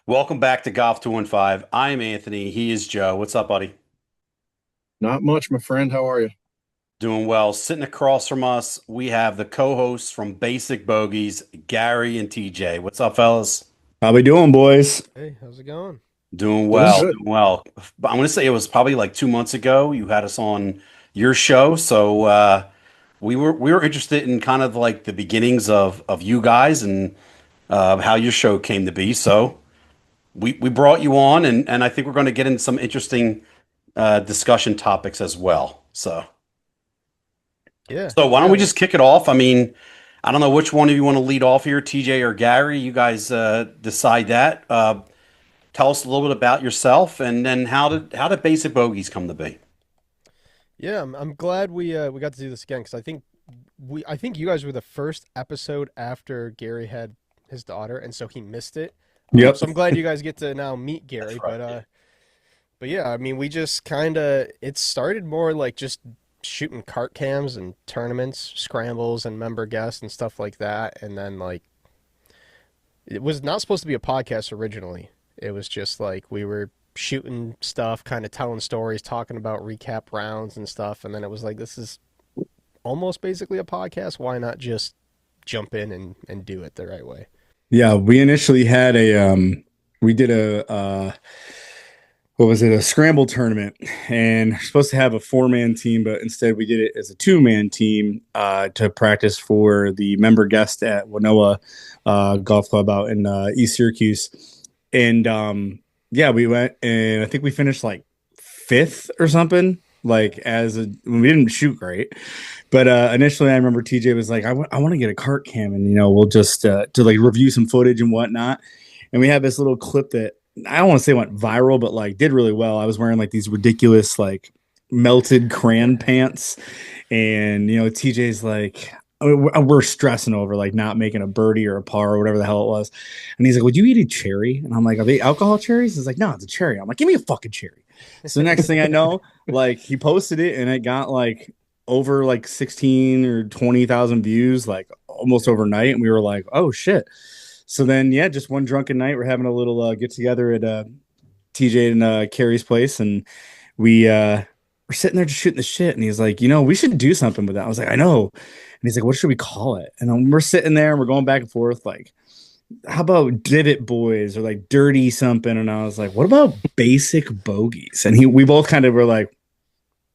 Welcome back to Golf 215. I'm Anthony. He is Joe. What's up, buddy? Not much, my friend. How are you? Doing well. Sitting across from us, we have the co-hosts from Basic Bogeys, Gary and TJ. What's up, fellas? How we doing, boys? Hey, how's it going? Doing Doing well. good. Doing well. But I'm going to say it was probably like 2 months ago you had us on your show, so we were interested in kind of like the beginnings of you guys and how your show came to be. So we brought you on, and I think we're going to get into some interesting discussion topics as well. So. Yeah, So why don't we yeah, just kick it off? I mean, I don't know which one of you want to lead off here, TJ or Gary. You guys decide that. Tell us a little bit about yourself, and then how did Basic Bogeys come to be? yeah. I'm glad we got to do this again because I think you guys were the first episode after Gary had his daughter, and so he missed it. Yep. So I'm glad you guys get to now meet Gary. That's right. But yeah, I mean, we just kind of it started more like just shooting cart cams and tournaments, scrambles, and member guests and stuff like that, and then like it was not supposed to be a podcast originally. It was just like we were shooting stuff, kind of telling stories, talking about recap rounds and stuff. And then it was like, this is almost basically a podcast. Why not just jump in and do it the right way? Yeah, we initially had we did a what was it, a scramble tournament, and we're supposed to have a four-man team, but instead we did it as a two-man team to practice for the member guest at Wanoa Golf Club out in East Syracuse. And yeah, we went and I think we finished like fifth or something. Like we didn't shoot great, but initially I remember TJ was like, I want to get a cart cam and we'll just to like review some footage and whatnot. And we have this little clip that I don't want to say went viral, but like did really well. I was wearing like these ridiculous like melted crayon pants, and TJ's like, we're stressing over like not making a birdie or a par or whatever the hell it was, and he's like, "Would you eat a cherry?" And I'm like, "Are they alcohol cherries?" He's like, "No, it's a cherry." I'm like, "Give me a fucking cherry." So next thing I know, like he posted it and it got like over like 16 or 20,000 views like almost overnight, and we were like, "Oh shit." So then, yeah, just one drunken night, we're having a little get together at TJ and Carrie's place, and we're sitting there just shooting the shit. And he's like, we should do something with that. I was like, I know. And he's like, what should we call it? And we're sitting there and we're going back and forth, like, how about Divot Boys or like Dirty something? And I was like, what about Basic Bogeys? And we both kind of were like,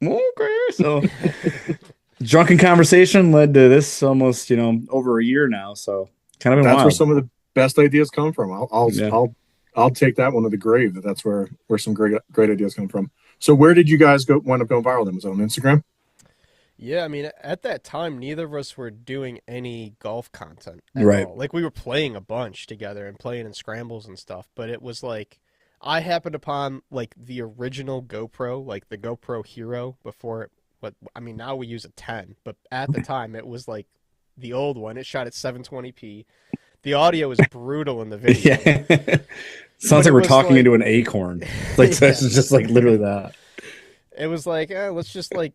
okay. So drunken conversation led to this almost, over a year now. So kind of been That's where wild. some of the best ideas come from. Yeah. I'll take that one to the grave. That's where some great ideas come from. So where did you guys go wind up going viral then? Was it on Instagram? Yeah, I mean, at that time, neither of us were doing any golf content at Right. all. Like we were playing a bunch together and playing in scrambles and stuff, but it was like I happened upon like the original GoPro, like the GoPro Hero before what I mean, now we use a 10, but at the time it was like the old one. It shot at 720p. The audio was brutal in the video, Yeah. Sounds but like it we're was talking like into an acorn. Like yeah, this is just like literally that. it was like let's just like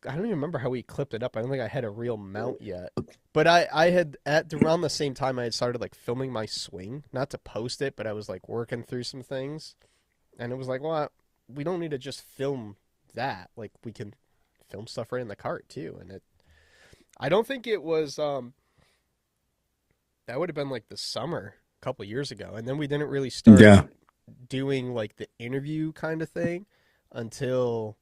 I don't even remember how we clipped it up. I don't think I had a real mount yet. But I had at around the same time I had started like filming my swing, not to post it, but I was like working through some things, and it was like, well, we don't need to just film that. Like we can film stuff right in the cart too. And I don't think it was that would have been like the summer a couple years ago, and then we didn't really start Yeah. doing like the interview kind of thing until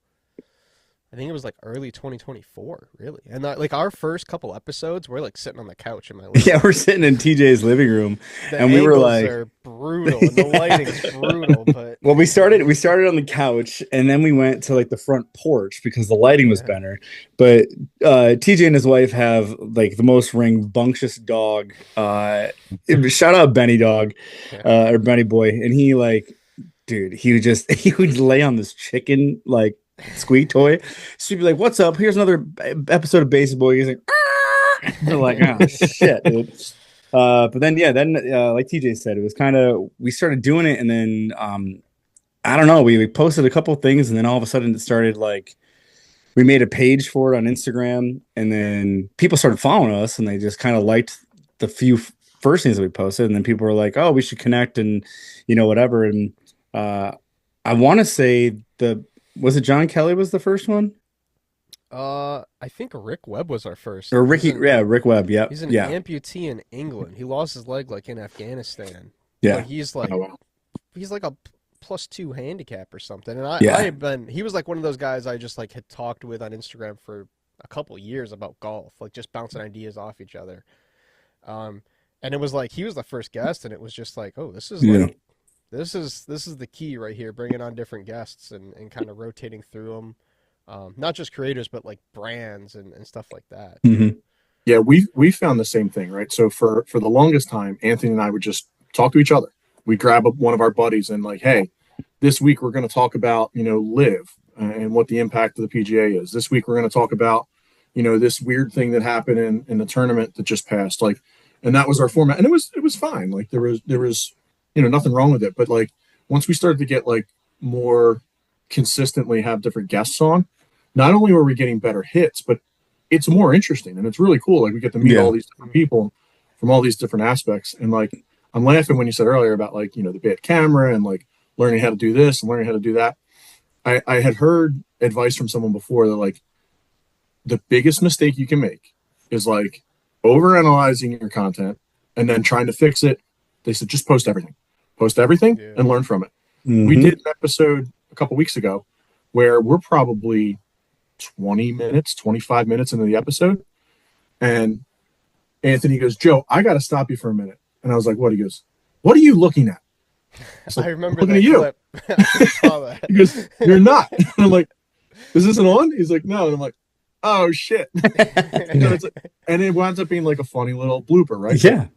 I think it was like early 2024, really. And like our first couple episodes, we're like sitting on the couch in my living Yeah, we're room. sitting in TJ's living room The and we were angles like, are brutal and the lighting's brutal, but well, we started on the couch and then we went to like the front porch because the lighting was yeah. better. But TJ and his wife have like the most rambunctious dog. Shout out Benny dog, Yeah. or Benny boy. And he like, dude, he would lay on this chicken like squeak toy. So he'd be like, "What's up? Here's another episode of Basic Boy." He's like, "Ah!" They're like, "Oh shit, dude." But then yeah, then like TJ said, it was kind of we started doing it, and then I don't know, we posted a couple things, and then all of a sudden it started like we made a page for it on Instagram, and then people started following us, and they just kind of liked the few first things that we posted, and then people were like, "Oh, we should connect," and whatever. And I want to say was it John Kelly was the first one, I think Rick Webb was our first. or Ricky? Yeah, Rick Webb. Yep. He's an Yeah. amputee in England. He lost his leg like in Afghanistan. Yeah. But he's like Oh, wow. he's like a +2 handicap or something. And Yeah. he was like one of those guys I just like had talked with on Instagram for a couple years about golf, like just bouncing ideas off each other. And it was like he was the first guest, and it was just like, oh, this is like this is the key right here, bringing on different guests and kind of rotating through them, not just creators but like brands and stuff like that. Mm-hmm. Yeah, we found the same thing, right? So for the longest time, Anthony and I would just talk to each other. We'd grab up one of our buddies and like, hey, this week we're going to talk about live and what the impact of the PGA is. This week we're going to talk about this weird thing that happened in the tournament that just passed. Like, and that was our format, and it was fine. Like there was nothing wrong with it. But like once we started to get like more consistently have different guests on, not only were we getting better hits, but it's more interesting and it's really cool. Like we get to meet all these different people from all these different aspects. And like, I'm laughing when you said earlier about like, the bit camera and like learning how to do this and learning how to do that. I had heard advice from someone before that like the biggest mistake you can make is like overanalyzing your content and then trying to fix it. They said, just post everything and learn from it. Mm-hmm. We did an episode a couple weeks ago where we're probably 20 minutes, 25 minutes into the episode. And Anthony goes, Joe, I got to stop you for a minute. And I was like, what? He goes, what are you looking at? I remember looking that at you. clip. I saw that. He goes, you're not. And I'm like, is this an on? He's like, no. And I'm like, oh shit. And it winds up being like a funny little blooper, right? Yeah.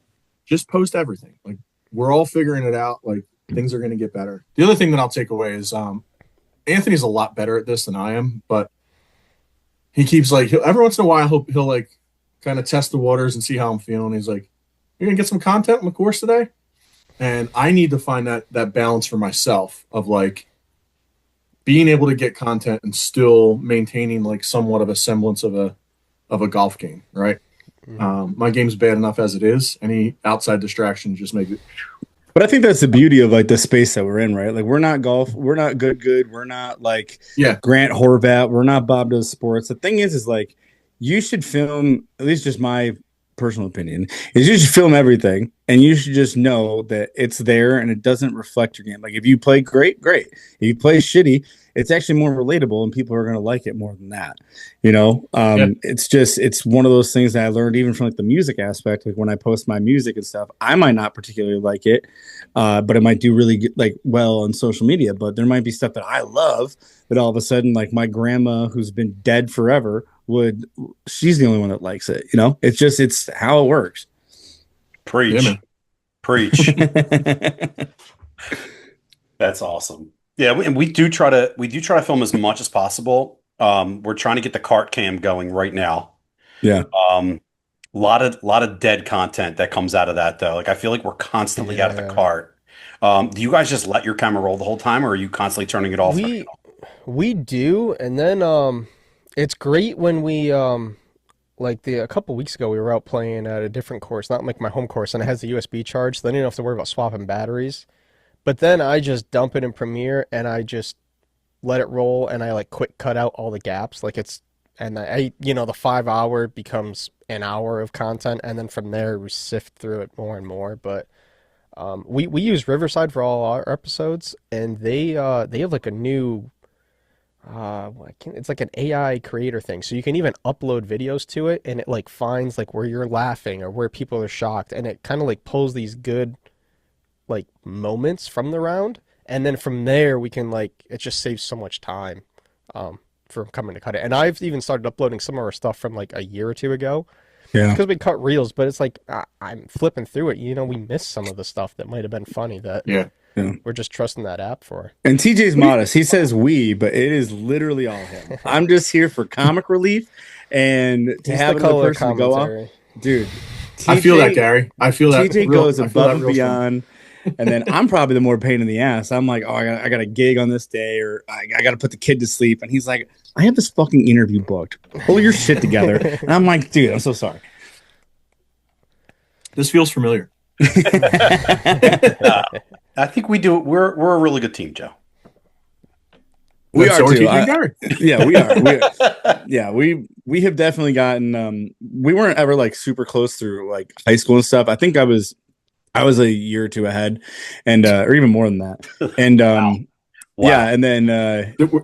Just post everything. Like we're all figuring it out. Like things are going to get better. The other thing that I'll take away is Anthony's a lot better at this than I am, but he keeps like every once in a while he'll like kind of test the waters and see how I'm feeling. He's like, you're gonna get some content on the course today. And I need to find that balance for myself of like being able to get content and still maintaining like somewhat of a semblance of a golf game, right? My game's bad enough as it is. Any outside distraction just makes it. But I think that's the beauty of like the space that we're in, right? Like we're not golf, we're not good, we're not like Grant Horvat, we're not Bob Does Sports. The thing is like you should film, at least just my personal opinion, is you should film everything and you should just know that it's there and it doesn't reflect your game. Like if you play great. If you play shitty, it's actually more relatable and people are going to like it more than that. It's one of those things that I learned even from like the music aspect. Like when I post my music and stuff, I might not particularly like it, but it might do really good, like well on social media. But there might be stuff that I love that all of a sudden, like my grandma who's been dead forever she's the only one that likes it. It's how it works. Preach. Preach. That's awesome. Yeah, and we do try to film as much as possible. We're trying to get the cart cam going right now. Yeah. A lot of dead content that comes out of that though. Like I feel like we're constantly out of the cart. Do you guys just let your camera roll the whole time, or are you constantly turning it off? We do, and then it's great when we like a couple weeks ago we were out playing at a different course, not like my home course, and it has the USB charge, so then you don't have to worry about swapping batteries. But then I just dump it in Premiere and I just let it roll and I like quick cut out all the gaps. Like the 5 hour becomes an hour of content, and then from there we sift through it more and more. But we use Riverside for all our episodes, and they have like a new it's like an AI creator thing, so you can even upload videos to it and it like finds like where you're laughing or where people are shocked, and it kind of like pulls these good like moments from the round, and then from there we can like it just saves so much time for coming to cut it. And I've even started uploading some of our stuff from like a year or two ago, because we cut reels, but it's like I'm flipping through it, we miss some of the stuff that might have been funny that we're just trusting that app for. And TJ's modest. He says we, but it is literally all him. I'm just here for comic relief and to have another person to go off. Dude, TJ, I feel that, Gary. I feel that. TJ goes above and beyond. And then I'm probably the more pain in the ass. I'm like, oh, I got a gig on this day, or I got to put the kid to sleep. And he's like, I have this fucking interview booked. Pull your shit together. And I'm like, dude, I'm so sorry. This feels familiar. I think we do. We're a really good team, Joe. We are So too. TJ Gary. Yeah, we are. Yeah, we have definitely gotten. We weren't ever like super close through like high school and stuff. I think I was a year or two ahead, and or even more than that. And Wow. yeah, and then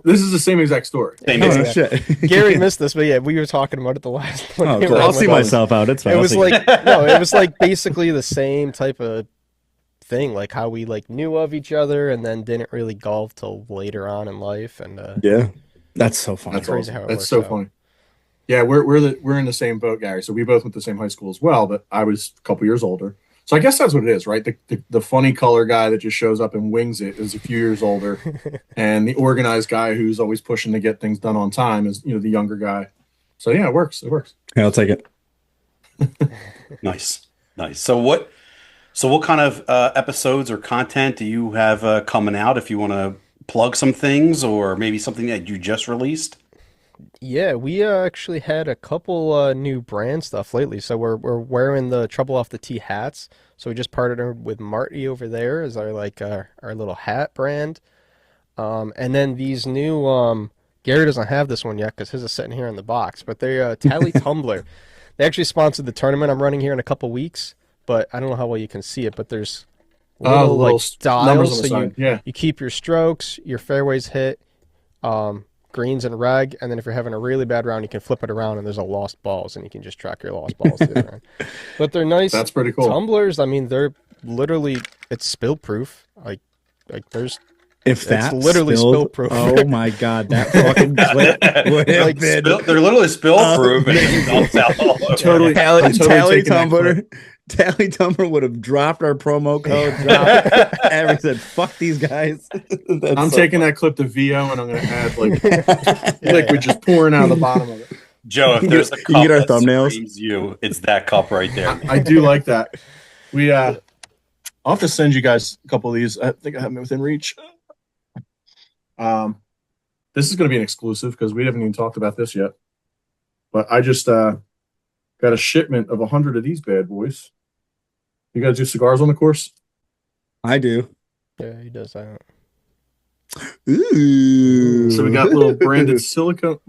This is the same exact story. Same oh, no exact- shit. Gary missed this, but yeah, we were talking about it the last one. Oh, we cool. were I'll on see with us. myself out. It's fine. It I'll was see like no, it was like basically the same type of thing, like how we like knew of each other and then didn't really golf till later on in life, and yeah, that's so funny. That's crazy awesome. how it That's works so out. funny. Yeah, we're in the same boat, Gary. So we both went to the same high school as well, but I was a couple years older. So I guess that's what it is, right? The funny color guy that just shows up and wings it is a few years older, and the organized guy who's always pushing to get things done on time is the younger guy. So yeah, it works. It works. Yeah, I'll take it. Nice. So what kind of episodes or content do you have coming out? If you want to plug some things, or maybe something that you just released. Yeah, we actually had a couple new brand stuff lately. So we're wearing the Trouble Off the Tee hats. So we just partnered with Marty over there as our our little hat brand. And then these new Gary doesn't have this one yet because his is sitting here in the box, but they Tally Tumbler. They actually sponsored the tournament I'm running here in a couple weeks, but I don't know how well you can see it, but there's little Little like numbers dials, on the so side. Yeah. you keep your strokes, your fairways hit, greens and reg, and then if you're having a really bad round, you can flip it around and there's a lost balls, and you can just track your lost balls. But they're nice. That's pretty cool. Tumblers. I mean, they're literally it's spill proof. Like there's If that's literally spill-proof. Oh my god, that fucking clip would have Like, been They're literally spill proof and it dumps out all over. Totally. Tally, I'm totally Tally taking that Tumbler. clip. Tally Tumbler would have dropped our promo code. Dropped everything. Fuck these guys. That's I'm so taking that clip to VO and I'm going to add like liquid just pouring out of the bottom of it. Joe, if there's a You cup get our that thumbnails? screams you, it's that cup right there. man. I do like that. I'll have to send you guys a couple of these. I think I have them within reach. This is going to be an exclusive because we haven't even talked about this yet. But I just got a shipment of 100 of these bad boys. You guys do cigars on the course? I do. Yeah, he does that. Ooh. So we got little branded silicone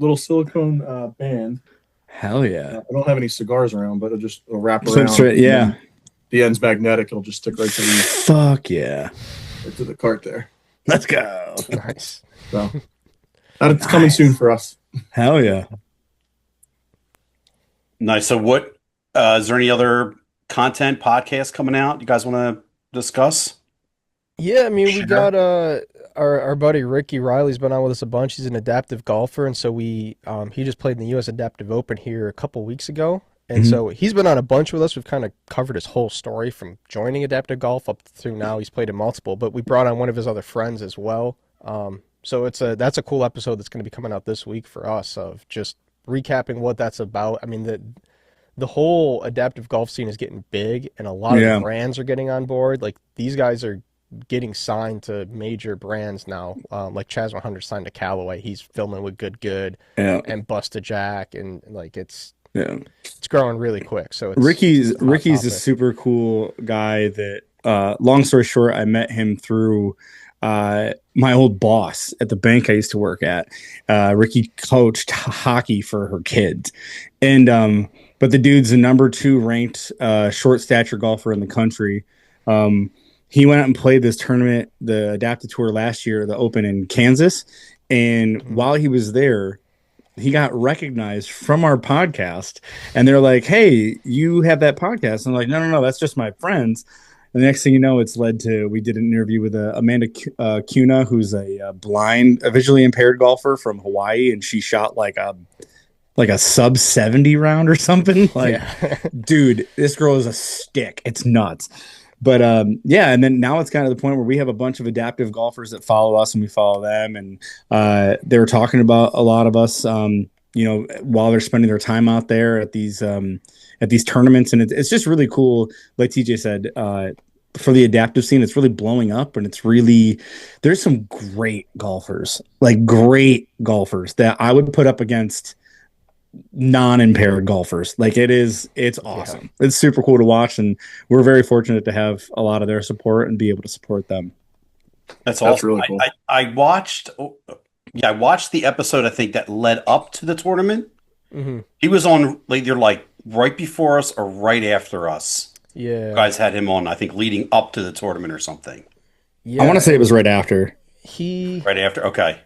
band. Hell yeah. I don't have any cigars around, but it'll wrap So around. straight, yeah. The end's magnetic. It'll just stick right Fuck yeah. to the cart there. Let's go. Nice. So that's coming Nice. soon for us. Hell yeah. Nice. So what is there any other content podcasts coming out you guys want to discuss? Yeah, I mean, we Sure. got our buddy Ricky Riley's been on with us a bunch. He's an adaptive golfer, and so he just played in the U.S. Adaptive Open here a couple weeks ago, and Mhm. so he's been on a bunch with us. We've kind of covered his whole story from joining adaptive golf up through now. He's played in multiple, but we brought on one of his other friends as well. So that's a cool episode that's going to be coming out this week for us of just recapping what that's about. I mean, the whole adaptive golf scene is getting big, and a lot of Yeah. the brands are getting on board. Like these guys are getting signed to major brands now. Like Chaz 100 signed to Callaway. He's filming with Good Yeah. and Busta Jack, and like it's Yeah. growing really quick. So it's Ricky's a hot a topic. super cool guy that long story short, I met him through my old boss at the bank I used to work at. Ricky coached hockey for her kids. And but the dude's the number 2 ranked short stature golfer in the country. He went out and played this tournament, the Adaptive Tour last year, the Open in Kansas. And while he was there, he got recognized from our podcast, and they're like, "Hey, you have that podcast?" And I'm like, "No, that's just my friends." And the next thing you know, it's led to we did an interview with Amanda Cuna, who's a visually impaired golfer from Hawaii, and she shot like a sub 70 round or something. Like, Yeah. dude, this girl is a stick. It's nuts. But yeah, and then now it's kind of the point where we have a bunch of adaptive golfers that follow us and we follow them, and they were talking about a lot of us, while they're spending their time out there at these tournaments, and it's just really cool. Like TJ said, for the adaptive scene, it's really blowing up, and there's some great golfers that I would put up against non-impaired golfers. Like it's awesome. It's super cool to watch, and we're very fortunate to have a lot of their support and be able to support them. That's awesome. really cool. I watched, yeah, I watched the episode, I think, that led up to the tournament. Mm-hmm. He was on either like right before us or right after us. Yeah. You guys had him on, I think, leading up to the tournament or something. Yeah. I want to say it was right after. Right after? Okay.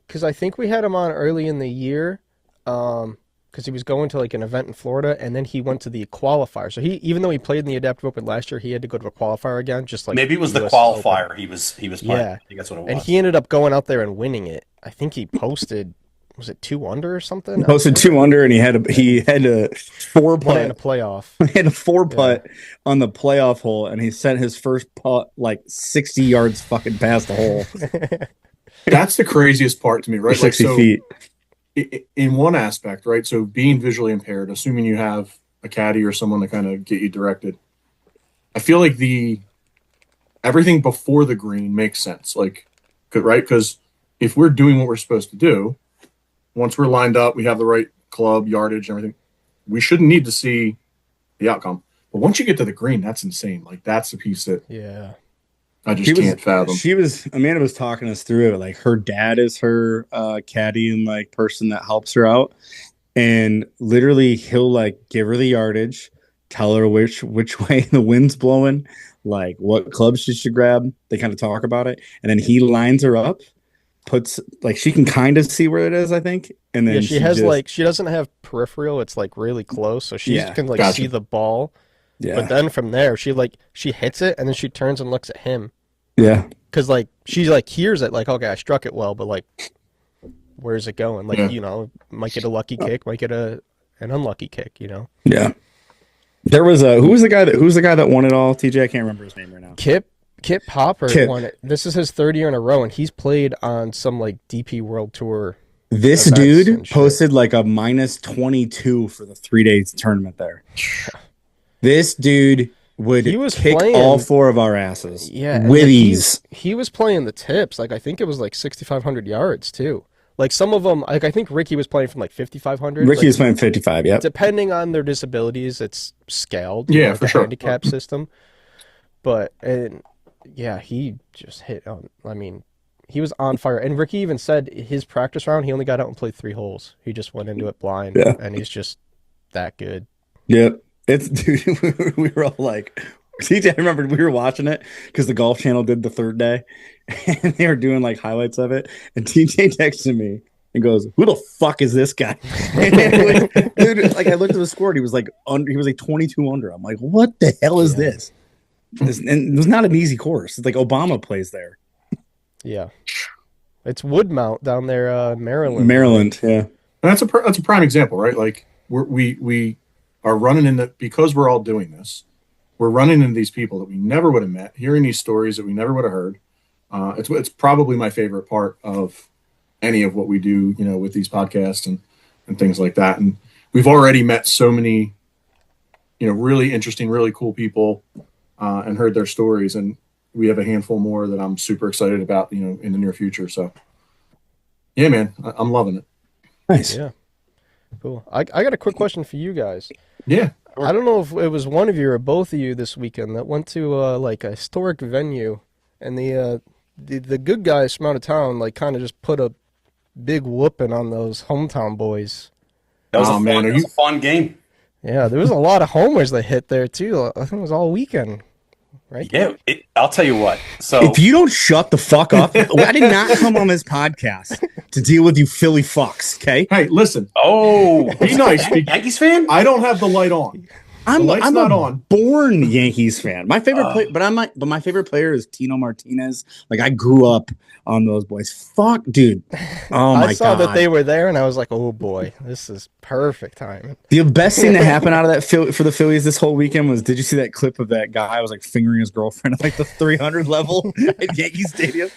Because I think we had him on early in the year, because he was going to like an event in Florida, and then he went to the qualifier. So even though he played in the Adaptive Open last year, he had to go to a qualifier again, just like maybe it was the US qualifier Open. he was playing. Yeah. I think that's what it was. And he ended up going out there and winning it. I think he posted, was it 2 under or something? He posted 2 under, and he had a 4 One in a putt. playoff. He had a 4 putt on the playoff hole, and he sent his first putt like 60 yards fucking past the hole. That's the craziest part to me, right? 60 feet. In one aspect, right? So being visually impaired, assuming you have a caddy or someone to kind of get you directed, I feel like everything before the green makes sense. Like, right? Because if we're doing what we're supposed to do, once we're lined up, we have the right club, yardage, and everything, we shouldn't need to see the outcome. But once you get to the green, that's insane. Like, that's the piece that I just can't fathom. Amanda was talking us through it. Like, her dad is her caddy and like person that helps her out, and literally he'll like give her the yardage, tell her which way the wind's blowing, like what clubs she should grab. They kind of talk about it, and then he lines her up, puts like she can kind of see where it is, I think, and then she has like, she doesn't have peripheral. It's like really close, so she can like see the ball. Yeah. But then from there, she hits it, and then she turns and looks at him. Yeah. Because like she like hears it, like, okay, I struck it well, but like, where's it going? Like, you know, might get a lucky kick, might get an unlucky kick, you know. Yeah. There was who's the guy that won it all? TJ, I can't remember his name right now. Kip Popper won it. This is his 3rd year in a row, and he's played on some like DP World Tour. This dude posted like a -22 for the 3-day tournament there. This dude would kick all 4 of our asses. Yeah, with ease. He was playing the tips. Like, I think it was like 6,500 yards too. Like, some of them, like I think Ricky was playing from like 5,500. Ricky was playing 55. Yeah. Depending on their disabilities, it's scaled. Yeah, like for the sure. handicap system. But he just hit on. I mean, he was on fire. And Ricky even said his practice round, he only got out and played 3 holes. He just went into it blind. Yeah. And he's just that good. Yep. It's dude. We were all like, TJ. I remember we were watching it because the Golf Channel did the 3rd day, and they were doing like highlights of it. And TJ texted me and goes, "Who the fuck is this guy?" Dude, like I looked at the score, and he was like 22 under. I'm like, what the hell is this? And it was not an easy course. It's like Obama plays there. Yeah, it's Woodmount down there, Maryland. Maryland, yeah. And that's a prime example, right? Like we are running into, because we're all doing this, we're running into these people that we never would have met, hearing these stories that we never would have heard. It's probably my favorite part of any of what we do, you know, with these podcasts and things like that. And we've already met so many, you know, really interesting, really cool people, and heard their stories. And we have a handful more that I'm super excited about, you know, in the near future. So yeah, man, I'm loving it. Nice. Yeah. Cool. I got a quick question for you guys. Yeah. I don't know if it was one of you or both of you this weekend that went to like a historic venue, and the good guys from out of town like kind of just put a big whooping on those hometown boys. That was a fun game. Yeah, there was a lot of homers they hit there too. I think it was all weekend, right? Yeah, I'll tell you what. So if you don't shut the fuck up, I did not come on this podcast to deal with you Philly fucks. Okay. Hey, listen. Oh, Be nice. Yankees fan? I don't have the light on. I'm not a on. born Yankees fan. My favorite player, but my favorite player is Tino Martinez. Like I grew up on those boys. Fuck, dude. Oh my god. I saw that they were there, and I was like, oh boy, this is perfect timing. The best thing that happened out of that for the Phillies this whole weekend was, did you see that clip of that guy? I was like fingering his girlfriend at like the 300 level at Yankee Stadium.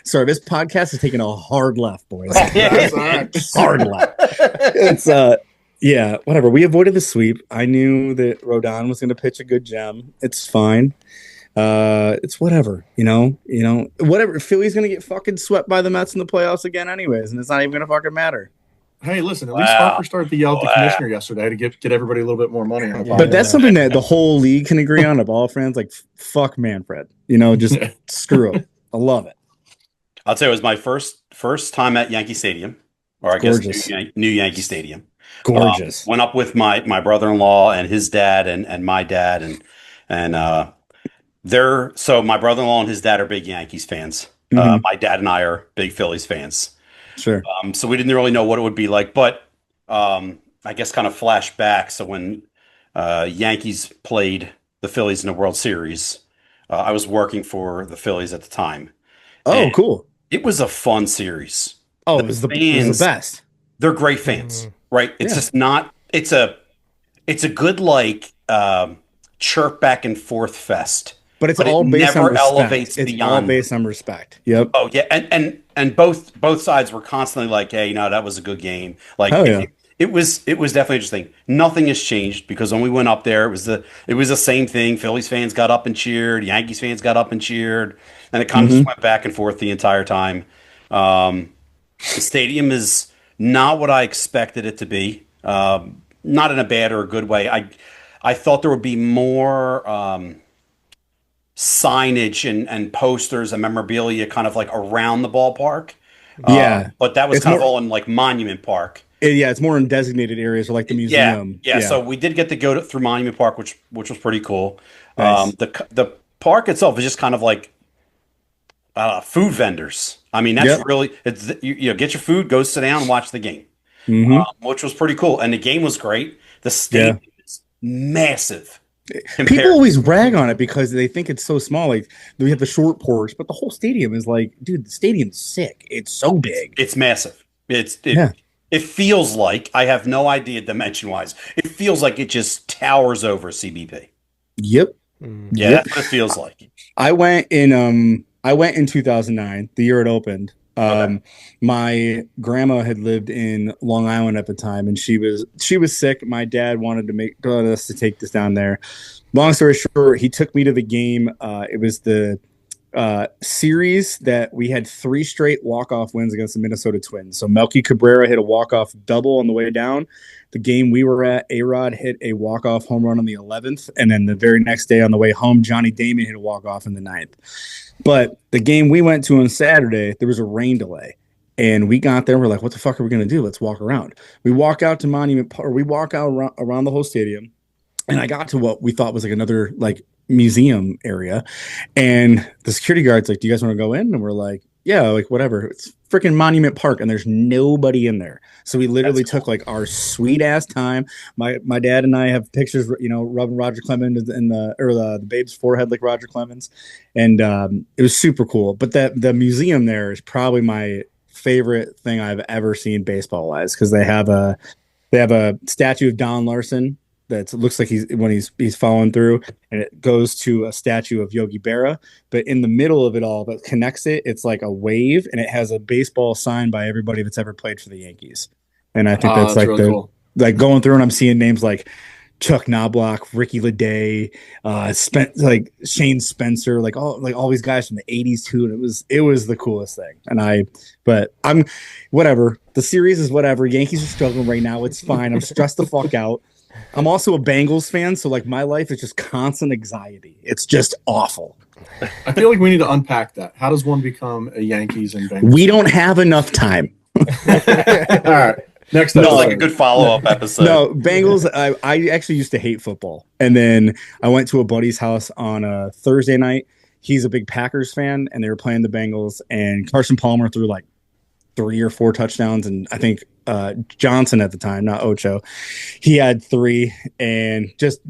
Sorry, this podcast is taking a hard left, boys. Hard left. It's yeah, whatever. We avoided the sweep. I knew that Rodon was going to pitch a good gem. It's fine. It's whatever, you know, whatever. Philly's going to get fucking swept by the Mets in the playoffs again anyways, and it's not even going to fucking matter. Hey, listen, at least Wow. Harper started to yell at the Wow. commissioner yesterday to get everybody a little bit more money in their Yeah. But that's pockets. something that the whole league can agree on of all friends. Like, fuck Manfred. Just screw him. I love it. I'll tell you, it was my first time at Yankee Stadium, or I guess Gorgeous. New Yankee Stadium. Gorgeous. Went up with my brother-in-law and his dad and my dad and so my brother-in-law and his dad are big Yankees fans. Hmm. My dad and I are big Phillies fans. Sure. So we didn't really know what it would be like, but I guess kind of flash back. So when Yankees played the Phillies in the World Series, I was working for the Phillies at the time, and Oh, cool. it was a fun series. Oh, The it was the fans, best. they're great fans, Mhm. right? It's Yeah. just not. It's a good like chirp back and forth fest, But it's but it all based on never respect. elevates It's all beyond. based on respect. Yep. Oh yeah, and both sides were constantly like, "Hey, that was a good game." Like Oh yeah. it was definitely interesting. Nothing has changed because when we went up there, it was the same thing. Phillies fans got up and cheered, Yankees fans got up and cheered, and it kind of just Hmm. went back and forth the entire time. Um, the stadium is not what I expected it to be. Not in a bad or a good way. I thought there would be more. Signage and posters and memorabilia kind of like around the ballpark. Yeah. But that was It's kind of more. all in like Monument Park. Yeah, it's more in designated areas or like the Yeah, museum. yeah. Yeah. So we did get to go through Monument Park, which was pretty cool. Nice. The park itself is just kind of like food vendors. I mean, that's Yep. really get your food, go sit down, and watch the game, Hmm. which was pretty cool. And the game was great. The Yeah. stadium is massive People compared. always rag on it because they think it's so small. Like we have the short porch, but the whole stadium is like, dude, the stadium's sick. It's so big. It's massive. Yeah. It feels like I have no idea dimension wise. It feels like it just towers over CBP. Yep. Mhm. Yeah, Yep. that's what it feels like. I went in 2009, the year it opened. Okay. My grandma had lived in Long Island at the time, and she was sick. My dad wanted us to take this down there. Long story short, he took me to the game. It was the series that we had three straight walk-off wins against the Minnesota Twins. So Melky Cabrera hit a walk-off double on the way down. The game we were at, A-Rod hit a walk-off home run on the 11th, and then the very next day on the way home, Johnny Damon hit a walk-off in the ninth. But the game we went to on Saturday, there was a rain delay. And we got there, we're like, what the fuck are we going to do? Let's walk around. We walk out to Monument Park, we walk out around the whole stadium. And I got to what we thought was like another like museum area. And the security guard's like, do you guys want to go in? And we're like, yeah, like whatever. It's freaking Monument Park and there's nobody in there. So we literally That's took cool. like our sweet ass time. My dad and I have pictures, rubbing Roger Clemens in the babe's forehead like Roger Clemens. And it was super cool. But the museum there is probably my favorite thing I've ever seen baseball wise because they have a statue of Don Larson that looks like he's falling through, and it goes to a statue of Yogi Berra. But in the middle of it all, that connects it, it's like a wave, and it has a baseball sign by everybody that's ever played for the Yankees. And I think Oh, that's that's like really cool. like going through, and I'm seeing names like Chuck Knobloch, Ricky Leday, like Shane Spencer, like all these guys from the '80s too. And it was the coolest thing. But I'm whatever. The series is whatever. Yankees are struggling right now. It's fine. I'm stressed the fuck out. I'm also a Bengals fan, so like my life is just constant anxiety. It's just awful. I feel like we need to unpack that. How does one become a Yankees and Bengals? We don't have enough time. All right. Next Sounds episode. like a good follow-up episode. No, Bengals. I actually used to hate football, and then I went to a buddy's house on a Thursday night. He's a big Packers fan, and they were playing the Bengals. And Carson Palmer threw like 3 or 4 touchdowns, and I think Johnson at the time, not Ocho, he had 3, and just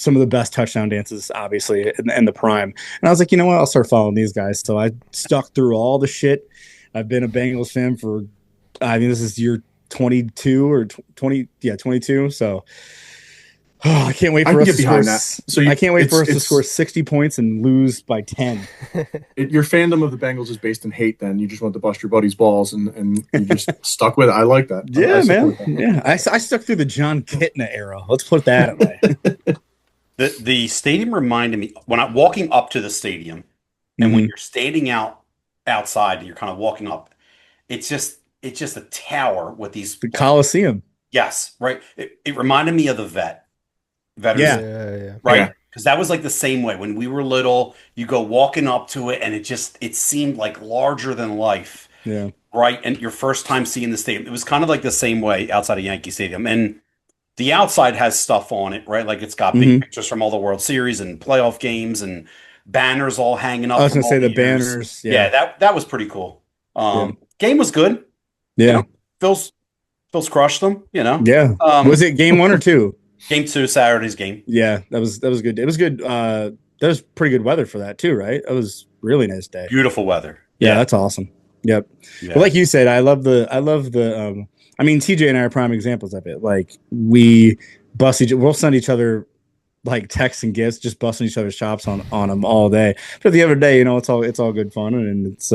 some of the best touchdown dances, obviously, in the prime. And I was like, you know what? I'll start following these guys. So I stuck through all the shit. I've been a Bengals fan for, I mean, this is year 22 or 20, yeah, 22. So I can't wait I for can us get to behind score. that. So I can't wait for us to it's- score 60 points and lose by 10. Your fandom of the Bengals is based in hate. Then you just want to bust your buddy's balls, and you just stuck with it. I like that. Yeah, I man. support that. Yeah, I stuck through the John Kitna era. Let's put that away. The stadium reminded me when I'm walking up to the stadium, and when Mhm. you're standing outside and you're kind of walking up, it's just it's just a tower with these. The Coliseum. Yes, right. It reminded me of the Veterans, Yeah. Yeah. right? Yeah. Because that was like the same way when we were little. You go walking up to it, and it seemed like larger than life, Yeah. right? And your first time seeing the stadium, it was kind of like the same way outside of Yankee Stadium, and the outside has stuff on it, right? Like it's got big Hmm. pictures from all the World Series and playoff games and banners all hanging I up was from gonna all say the the years. banners. Yeah, Yeah. that was pretty cool. Yeah. Game was good. You Yeah. know, Phil's crushed them. You know, Yeah. Was it game 1 or 2? game 2, Saturday's game. Yeah, that was good. It was good. That was pretty good weather for that too, right? That was a really nice day. Beautiful weather. Yeah, that's awesome. Yep. Yeah. But like you said, I love the I mean, TJ and I are prime examples of it. Like we'll send each other like texts and gifts, just busting each other's chops on them all day. But at the other day, it's all good fun, and it's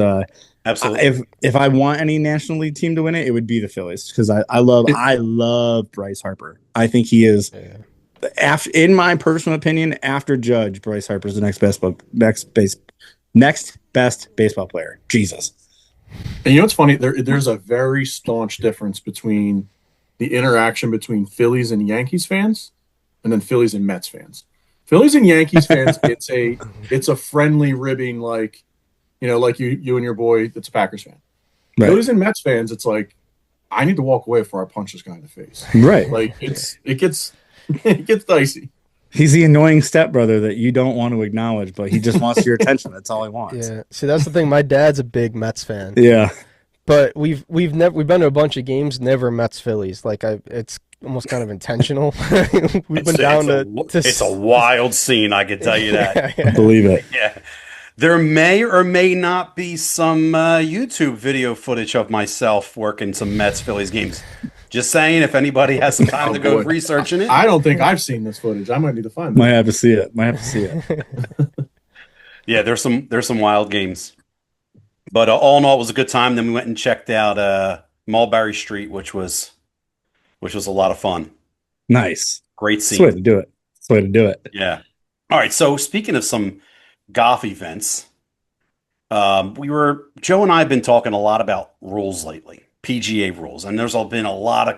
Absolutely. if I want any National League team to win it, it would be the Phillies because I love Bryce Harper. I think he is, in my personal opinion, after Judge, Bryce Harper is the next best baseball player. Jesus. And you know what's funny? There's a very staunch difference between the interaction between Phillies and Yankees fans, and then Phillies and Mets fans. Phillies and Yankees fans, it's a friendly ribbing, like like you and your boy that's a Packers fan. Right. Phillies and Mets fans, it's like I need to walk away before I punch this guy in the face. Right. Like it gets dicey. He's the annoying stepbrother that you don't want to acknowledge, but he just wants your attention. That's all he wants. Yeah. See, that's the thing. My dad's a big Mets fan. Yeah. But we've been to a bunch of games, never Mets Phillies. Like it's almost kind of intentional. We've been down to it's a wild scene, I can tell you that. I believe it. Yeah. There may or may not be some YouTube video footage of myself working some Mets Phillies games. Just saying, if anybody has some time to go researching it. I don't think I've seen this footage. I might need to find it. Might have to see it. Yeah, there's some wild games. But all in all, it was a good time. Then we went and checked out Mulberry Street, which was a lot of fun. Nice. Great scene. That's the way to do it. Yeah. All right. So speaking of some golf events, Joe and I have been talking a lot about rules lately, PGA rules, and there's been a lot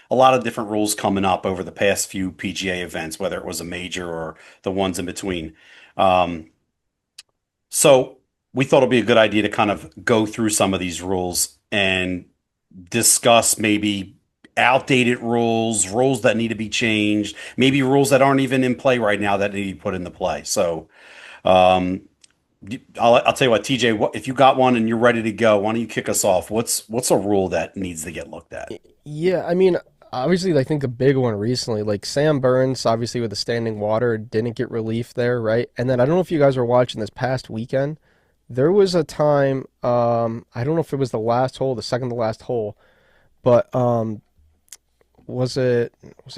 of different rules coming up over the past few PGA events, whether it was a major or the ones in between. So we thought it'd be a good idea to kind of go through some of these rules and discuss maybe outdated rules that need to be changed, maybe rules that aren't even in play right now that need to be put into play. So, I'll tell you what, TJ, if you got one and you're ready to go, why don't you kick us off? What's a rule that needs to get looked at? Yeah, I mean, obviously, I think a big one recently, like Sam Burns, obviously with the standing water, didn't get relief there, right? And then I don't know if you guys were watching this past weekend. There was a time, I don't know if it was the last hole, the second to last hole, but was it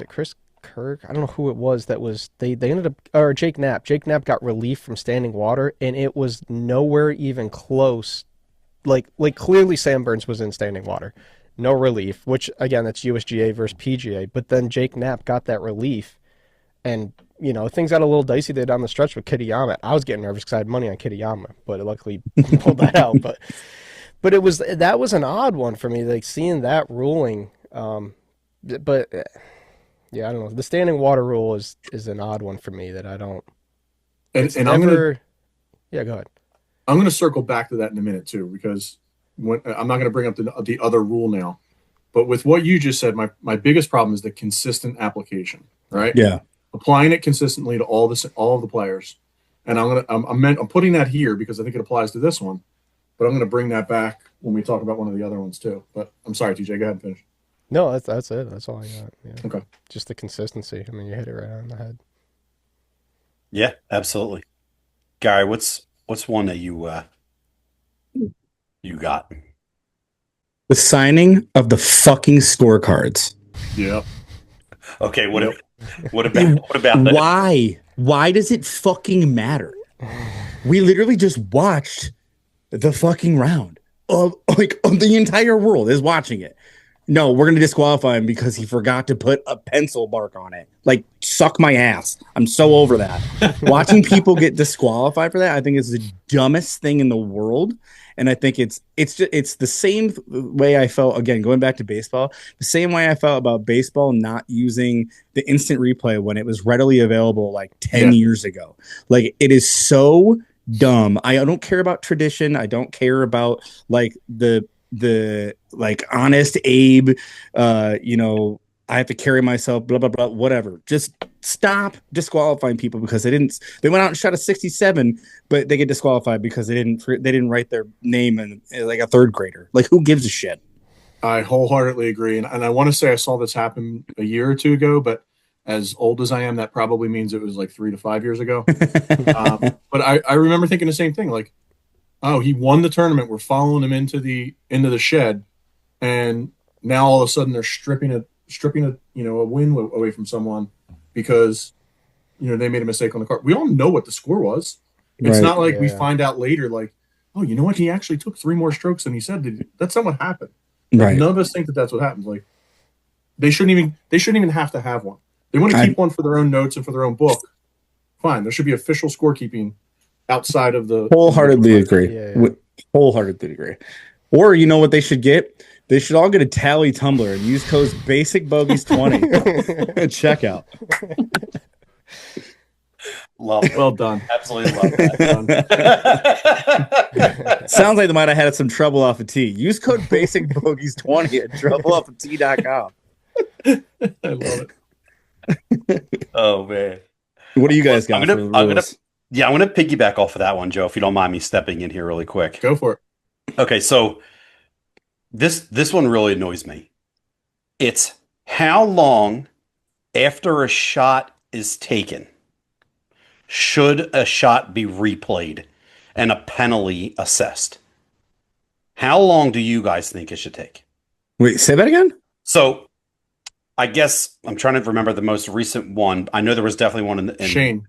Chris Kirk? I don't know who it was that was they ended up, or Jake Knapp. Jake Knapp got relief from standing water, and it was nowhere even close. Like clearly Sam Burns was in standing water. No relief, which again, that's USGA versus PGA, but then Jake Knapp got that relief, and things got a little dicey there down the stretch with Kitayama. I was getting nervous because I had money on Kitayama, but it luckily pulled that out. But that was an odd one for me, like seeing that ruling. But yeah, I don't know. The standing water rule is an odd one for me that I don't. And never, I'm gonna yeah, go ahead. I'm gonna circle back to that in a minute too, because I'm not gonna bring up the other rule now. But with what you just said, my biggest problem is the consistent application, right? Yeah. Applying it consistently to all of the players, and I'm putting that here because I think it applies to this one, but I'm going to bring that back when we talk about one of the other ones too. But I'm sorry, TJ, go ahead and finish. No, that's it. That's all I got. Yeah. Okay. Just the consistency. I mean, you hit it right on the head. Yeah, absolutely. Gary, what's one that you got? The signing of the fucking scorecards. Yeah. Okay, what about that? Why does it fucking matter? We literally just watched the fucking round of the entire world is watching it. No, we're going to disqualify him because he forgot to put a pencil mark on it. Like, suck my ass. I'm so over that. Watching people get disqualified for that, I think is the dumbest thing in the world. And I think it's the same way I felt, again, going back to baseball, the same way I felt about baseball not using the instant replay when it was readily available like 10 years ago. Like, it is so dumb. I don't care about tradition. I don't care about like the like honest Abe, I have to carry myself, blah blah blah, whatever. Just stop disqualifying people because they went out and shot a 67, but they get disqualified because they didn't write their name in like a third grader. Like, who gives a shit? I wholeheartedly agree, and I want to say I saw this happen a year or two ago, but as old as I am, that probably means it was like 3 to 5 years ago. But I remember thinking the same thing, like, oh, he won the tournament. We're following him into the shed, and now all of a sudden they're stripping a win away from someone because they made a mistake on the card. We all know what the score was. It's not like we find out later, like, oh, you know what? He actually took 3 more strokes than he said. That's not what happened. Right. None of us think that that's what happens. Like, they shouldn't even have to have one. They want to keep one for their own notes and for their own book. Fine. There should be official scorekeeping outside of the. Wholeheartedly agree. Wholeheartedly agree. Or you know what they should get? They should all get a tally tumbler and use code basic bogeys 20 at checkout. Love it. Well done. Absolutely love that. Sounds like they might have had some trouble off a tee. Use code basic bogeys 20 at troubleoffatee.com. I love it. Oh man. What do you guys got? I'm gonna piggyback off of that one, Joe, if you don't mind me stepping in here really quick. Go for it. Okay, so this one really annoys me. It's how long after a shot is taken should a shot be replayed and a penalty assessed? How long do you guys think it should take? Wait, say that again? So I guess I'm trying to remember the most recent one. I know there was definitely one in Shane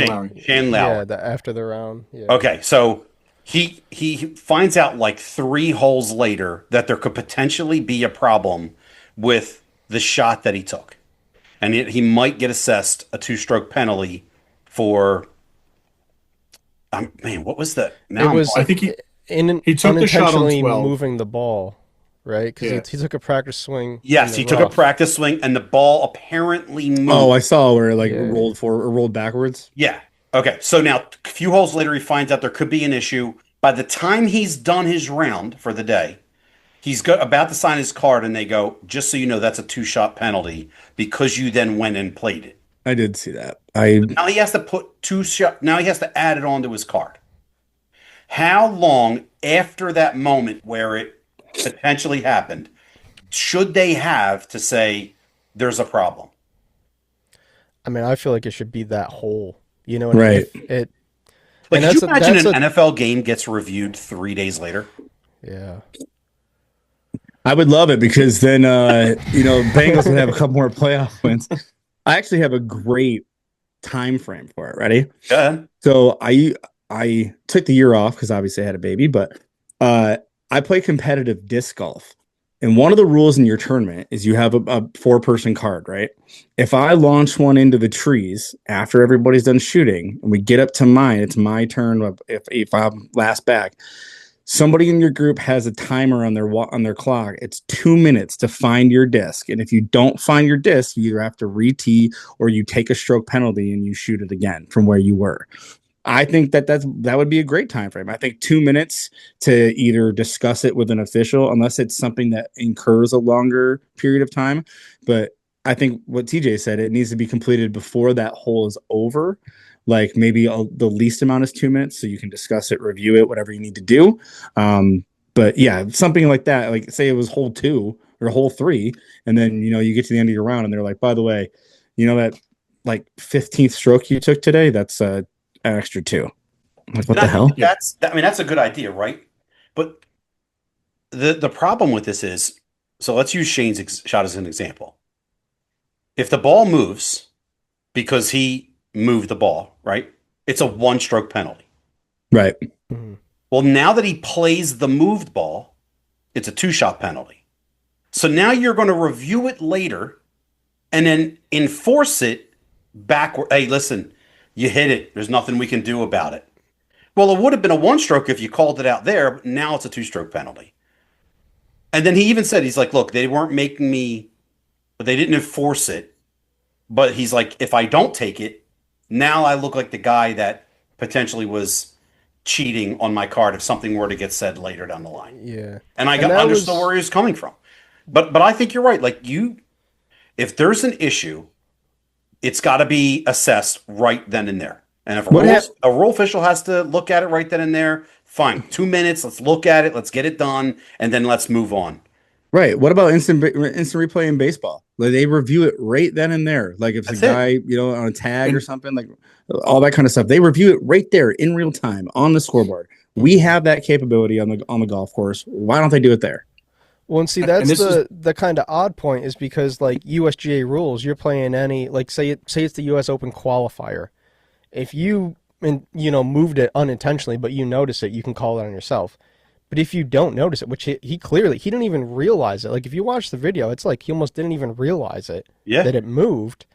Lowry. Shane Lowry. Yeah, after the round. Yeah. Okay, so he finds out like 3 holes later that there could potentially be a problem with the shot that he took, and he might get assessed a 2-stroke penalty for. Man, what was that? I think he took the shot on unintentionally 12. moving the ball, right? Because he took a practice swing. Yes, he took a practice swing, and the ball apparently moved. Oh, I saw where it rolled forward or rolled backwards. Yeah. Okay. So now, a few holes later, he finds out there could be an issue. By the time he's done his round for the day, he's about to sign his card, and they go, "Just so you know, that's a 2-shot penalty because you then went and played it." I did see that. Now he has to put 2 shot. Now he has to add it onto his card. How long after that moment where it potentially happened should they have to say there's a problem? I mean, I feel like it should be that whole. You know, right? Like, could you imagine an NFL game gets reviewed 3 days later? Yeah. I would love it because then, Bengals would have a couple more playoff wins. I actually have a great time frame for it. Ready? Go ahead. So I took the year off because obviously I had a baby, but I play competitive disc golf. And one of the rules in your tournament is you have a 4-person card, right? If I launch one into the trees after everybody's done shooting and we get up to mine, it's my turn. If I'm last back, somebody in your group has a timer on their clock. It's 2 minutes to find your disc. And if you don't find your disc, you either have to re-tee or you take a stroke penalty and you shoot it again from where you were. I think that would be a great time frame. I think 2 minutes to either discuss it with an official, unless it's something that incurs a longer period of time. But I think what TJ said, it needs to be completed before that hole is over. Like maybe the least amount is 2 minutes, so you can discuss it, review it, whatever you need to do. But yeah, something like that. Like say it was hole 2 or hole 3, and then you get to the end of your round, and they're like, by the way, that like 15th stroke you took today, that's an extra 2. Like what the hell? That's a good idea, right? But the problem with this is, so let's use Shane's shot as an example. If the ball moves because he moved the ball, right? It's a 1-stroke penalty. Right. Mm-hmm. Well, now that he plays the moved ball, it's a 2-shot penalty. So now you're going to review it later and then enforce it backward. Hey, listen, you hit it. There's nothing we can do about it. Well, it would have been a one stroke if you called it out there, but now it's a two-stroke penalty. And then he even said, he's like, look, they weren't making me, but they didn't enforce it. But he's like, if I don't take it, now I look like the guy that potentially was cheating on my card if something were to get said later down the line. Yeah. And I And that understood was- where he was coming from. But I think you're right. Like if there's an issue, it's got to be assessed right then and there. And if a rule official has to look at it right then and there, fine. 2 minutes, let's look at it, let's get it done, and then let's move on. Right. What about instant replay in baseball? Like they review it right then and there. Like if it's a guy, on a tag or something, like all that kind of stuff, they review it right there in real time on the scoreboard. We have that capability on the golf course. Why don't they do it there? Well, and see, that's the kind of odd point is because like USGA rules, you're playing any, like say it's the US Open qualifier. If you moved it unintentionally, but you notice it, you can call it on yourself. But if you don't notice it, which he didn't even realize it. Like if you watch the video, it's like he almost didn't even realize it that it moved.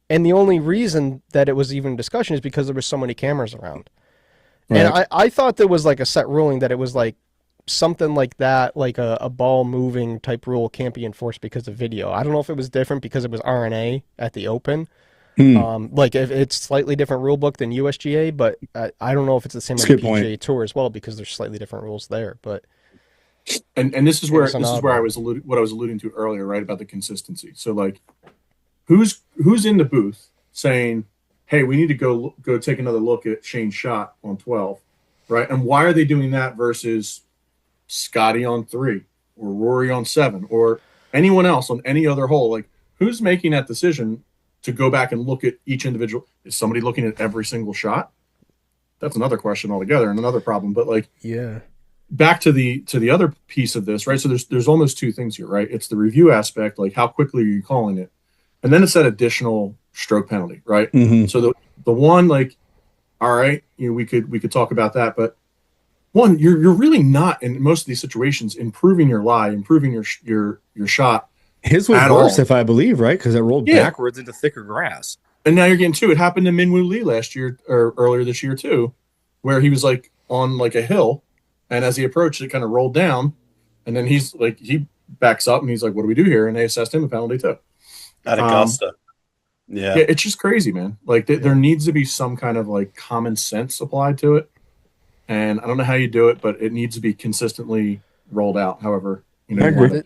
And the only reason that it was even a discussion is because there were so many cameras around. Right. And I thought there was like a set ruling that it was like something like that, like a ball moving type rule can't be enforced because of video. I don't know if it was different because it was RNA at the Open. Like if it's slightly different rule book than USGA, but I don't know if it's the same on the PGA Tour as well because there's slightly different rules there. But and this is where I was alluding to earlier, right, about the consistency. So like, who's in the booth saying, "Hey, we need to go take another look at Shane's shot on 12," right? And why are they doing that versus Scotty on 3 or Rory on 7 or anyone else on any other hole? Like, who's making that decision to go back and look at each individual? Is somebody looking at every single shot? That's another question altogether and another problem. But like, yeah, back to the other piece of this, right? So there's almost two things here, right? It's the review aspect, like how quickly are you calling it, and then it's that additional stroke penalty, right? Mm-hmm. So the one, like, all right, we could talk about that, but one, you're really not in most of these situations improving your lie, improving your shot. His was worse, if I believe, right? Because it rolled backwards into thicker grass. And now you're getting to it. Happened to Minwoo Lee last year or earlier this year too, where he was like on like a hill, and as he approached, it kind of rolled down, and then he's like he backs up and he's like, "What do we do here?" And they assessed him a penalty too. At Augusta, yeah, it's just crazy, man. Like there needs to be some kind of like common sense applied to it, and I don't know how you do it, but it needs to be consistently rolled out. However. I agree.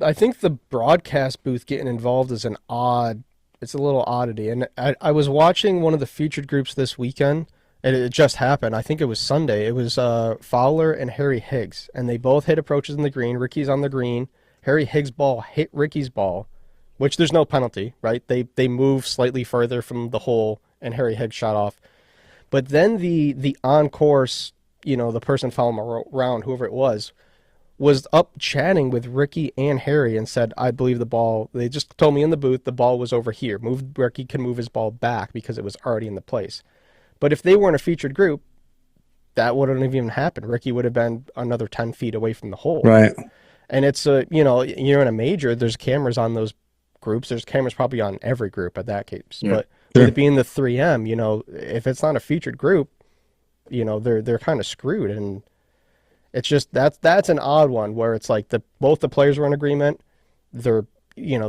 I think the broadcast booth getting involved is it's a little oddity. And I was watching one of the featured groups this weekend, and it just happened. I think it was Sunday. It was Fowler and Harry Higgs, and they both hit approaches in the green. Ricky's on the green. Harry Higgs' ball hit Ricky's ball, which there's no penalty, right? They move slightly further from the hole, and Harry Higgs shot off. But then the on-course, the person following him around, whoever it was up chatting with Ricky and Harry and said, I believe the ball, they just told me in the booth the ball was over here. Ricky can move his ball back because it was already in the place. But if they weren't a featured group, that wouldn't have even happened. Ricky would have been another 10 feet away from the hole. Right. And it's you're in a major, there's cameras on those groups. There's cameras probably on every group at that case. Yeah. But with it being the 3M, if it's not a featured group, they're kind of screwed. And it's just that's an odd one where it's like both the players were in agreement. They're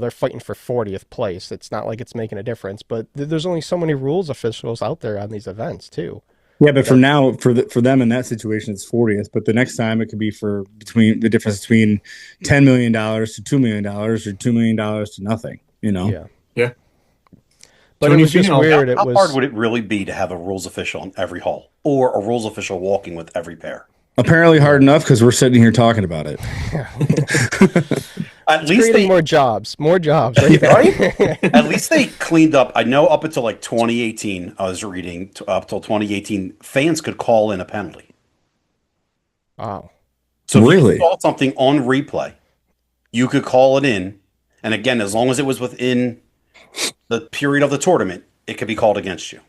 fighting for 40th place. It's not like it's making a difference, but there's only so many rules officials out there on these events too. Yeah, but for now, for them in that situation, it's 40th. But the next time it could be between the difference between $10 million to $2 million or $2 million to nothing. Yeah. But so it was just weird. How hard would it really be to have a rules official on every hole or a rules official walking with every pair? Apparently hard enough because we're sitting here talking about it. At least more jobs, right? Right? At least they cleaned up. I know up until like 2018, I was reading up till 2018, fans could call in a penalty. Wow. So if really? you saw something on replay, you could call it in, and again, as long as it was within the period of the tournament, it could be called against you.